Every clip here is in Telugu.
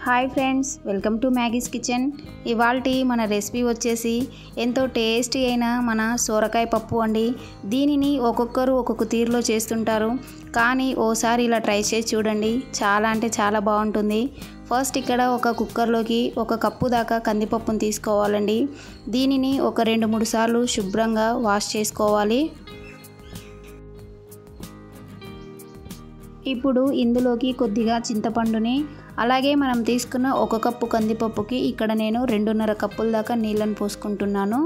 Hi friends, welcome to Maggie's kitchen. ఇవాల్టి మన రెసిపీ వచ్చేసి ఎంతో టేస్టీ అయిన మన సొరకాయ పప్పు అండి. దీనిని ఒక్కొక్కరు ఒక్కొక్క తీరులో చేస్తుంటారు, కానీ ఓసారి ఇలా ట్రై చేసి చూడండి, చాలా అంటే చాలా బాగుంటుంది. ఫస్ట్ ఇక్కడ ఒక కుక్కర్లోకి 1 కప్పు దాకా కందిపప్పును తీసుకోవాలండి. దీనిని ఒక 2-3 సార్లు శుభ్రంగా వాష్ చేసుకోవాలి. ఇప్పుడు ఇందులోకి కొద్దిగా చింతపండుని, అలాగే మనం తీసుకున్న 1 కప్పు కందిపప్పుకి ఇక్కడ నేను 2.5 కప్పుల దాకా నీళ్ళని పోసుకుంటున్నాను.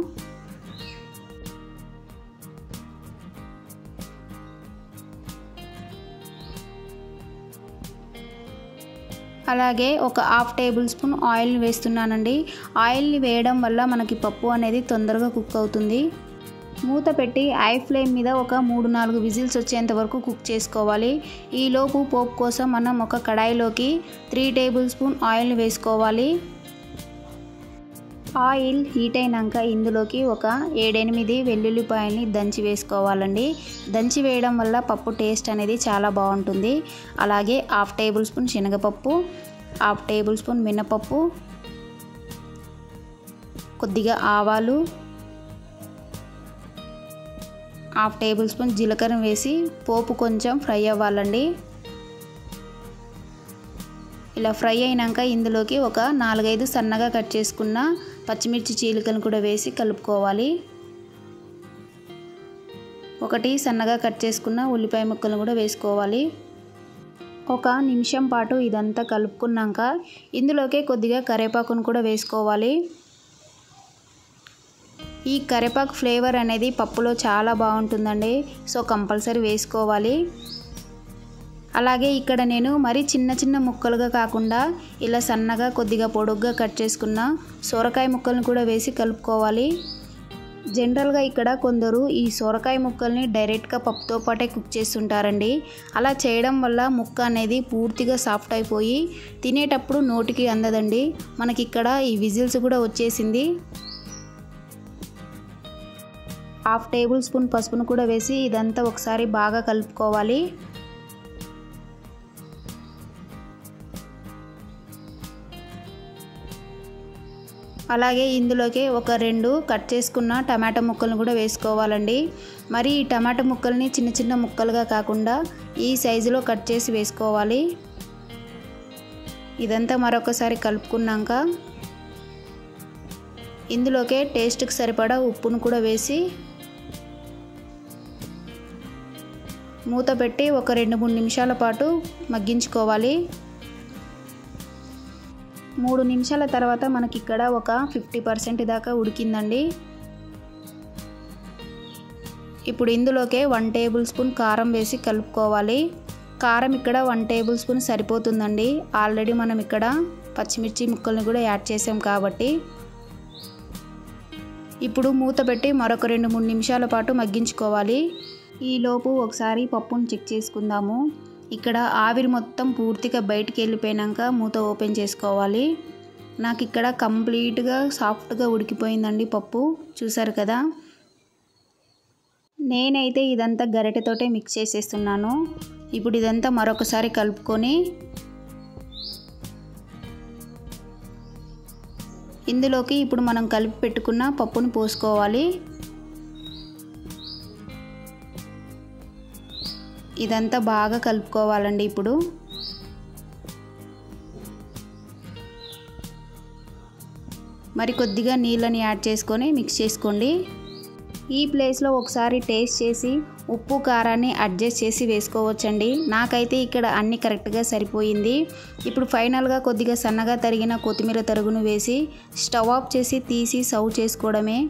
అలాగే ఒక 1/2 టేబుల్ స్పూన్ ఆయిల్ని వేస్తున్నానండి. ఆయిల్ని వేయడం వల్ల మనకి పప్పు అనేది తొందరగా కుక్ అవుతుంది. మూత పెట్టి హై ఫ్లేమ్ మీద ఒక 3-4 విజిల్స్ వచ్చేంత వరకు కుక్ చేసుకోవాలి. ఈలోపు పోపు కోసం మనం ఒక కడాయిలోకి 3 టేబుల్ స్పూన్ ఆయిల్ని వేసుకోవాలి. ఆయిల్ హీట్ అయినాక ఇందులోకి ఒక 7-8 వెల్లుల్లిపాయల్ని దంచి వేసుకోవాలండి. దంచి వేయడం వల్ల పప్పు టేస్ట్ అనేది చాలా బాగుంటుంది. అలాగే 1/2 టేబుల్ స్పూన్ శనగపప్పు, 1/2 టేబుల్ స్పూన్ మినపప్పు, కొద్దిగా ఆవాలు, 1/2 టేబుల్ స్పూన్ జీలకర్ర వేసి పోపు కొంచెం ఫ్రై అవ్వాలండి. ఇలా ఫ్రై అయినాక ఇందులోకి ఒక 4-5 సన్నగా కట్ చేసుకున్న పచ్చిమిర్చి చీలికలను కూడా వేసి కలుపుకోవాలి. 1 సన్నగా కట్ చేసుకున్న ఉల్లిపాయ ముక్కలను కూడా వేసుకోవాలి. 1 నిమిషం పాటు ఇదంతా కలుపుకున్నాక ఇందులోకి కొద్దిగా కరివేపాకును కూడా వేసుకోవాలి. ఈ కరివేపాకు ఫ్లేవర్ అనేది పప్పులో చాలా బాగుంటుందండి, సో కంపల్సరీ వేసుకోవాలి. అలాగే ఇక్కడ నేను మరీ చిన్న ముక్కలుగా కాకుండా ఇలా సన్నగా కొద్దిగా పొడుగ్గా కట్ చేసుకున్న సొరకాయ ముక్కలను కూడా వేసి కలుపుకోవాలి. జనరల్గా ఇక్కడ కొందరు ఈ సొరకాయ ముక్కల్ని డైరెక్ట్గా పప్పుతో పాటే కుక్ చేస్తుంటారండి. అలా చేయడం వల్ల ముక్క అనేది పూర్తిగా సాఫ్ట్ అయిపోయి తినేటప్పుడు నోటికి అందదండి. మనకి ఇక్కడ ఈ విజిల్స్ కూడా వచ్చేసింది. 1/2 టేబుల్ స్పూన్ పసుపును కూడా వేసి ఇదంతా ఒకసారి బాగా కలుపుకోవాలి. అలాగే ఇందులోకి ఒక 2 కట్ చేసుకున్న టమాటా ముక్కలను కూడా వేసుకోవాలండి. మరి ఈ టమాటా ముక్కల్ని చిన్న ముక్కలుగా కాకుండా ఈ సైజులో కట్ చేసి వేసుకోవాలి. ఇదంతా మరొకసారి కలుపుకున్నాక ఇందులోకి టేస్ట్కి సరిపడా ఉప్పును కూడా వేసి మూత పెట్టి ఒక 2-3 నిమిషాల పాటు మగ్గించుకోవాలి. 3 నిమిషాల తర్వాత మనకి ఇక్కడ ఒక 50% దాకా ఉడికిందండి. ఇప్పుడు ఇందులోకి 1 టేబుల్ స్పూన్ కారం వేసి కలుపుకోవాలి. కారం ఇక్కడ 1 టేబుల్ స్పూన్ సరిపోతుందండి. ఆల్రెడీ మనం ఇక్కడ పచ్చిమిర్చి ముక్కల్ని కూడా యాడ్ చేసాం కాబట్టి. ఇప్పుడు మూత పెట్టి మరొక 2-3 నిమిషాల పాటు మగ్గించుకోవాలి. ఈలోపు ఒకసారి పప్పును చెక్ చేసుకుందాము. ఇక్కడ ఆవిరి మొత్తం పూర్తిగా బయటికి వెళ్ళిపోయాక మూత ఓపెన్ చేసుకోవాలి. నాకు ఇక్కడ కంప్లీట్గా సాఫ్ట్గా ఉడికిపోయిందండి పప్పు, చూసారు కదా. నేనైతే ఇదంతా గరిటెతోటే మిక్స్ చేసేస్తున్నాను. ఇప్పుడు ఇదంతా మరొకసారి కలుపుకొని ఇందులోకి ఇప్పుడు మనం కలిపి పెట్టుకున్న పప్పును పోసుకోవాలి. ఇదంతా బాగా కలుపుకోవాలండి. ఇప్పుడు మరి కొద్దిగా నీళ్ళని యాడ్ చేసుకొని మిక్స్ చేసుకోండి. ఈ ప్లేస్లో ఒకసారి టేస్ట్ చేసి ఉప్పు కారాన్ని అడ్జస్ట్ చేసి వేసుకోవచ్చండి. నాకైతే ఇక్కడ అన్ని కరెక్ట్గా సరిపోయింది. ఇప్పుడు ఫైనల్గా కొద్దిగా సన్నగా తరిగిన కొత్తిమీర తరుగును వేసి స్టవ్ ఆఫ్ చేసి తీసి సర్వ్ చేసుకోవడమే.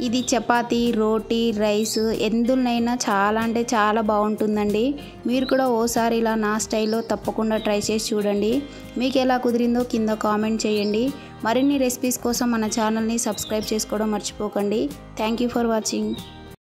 ఇది చపాతీ, రోటీ, రైస్ ఎందులోనైనా చాలా అంటే చాలా బాగుంటుందండి. మీరు కూడా ఓసారి ఇలా నా స్టైల్లో తప్పకుండా ట్రై చేసి చూడండి. మీకు ఎలా కుదిరిందో కింద కామెంట్ చేయండి. మరిన్ని రెసిపీస్ కోసం మన ఛానల్ని సబ్స్క్రైబ్ చేసుకోవడం మర్చిపోకండి. Thank you for watching.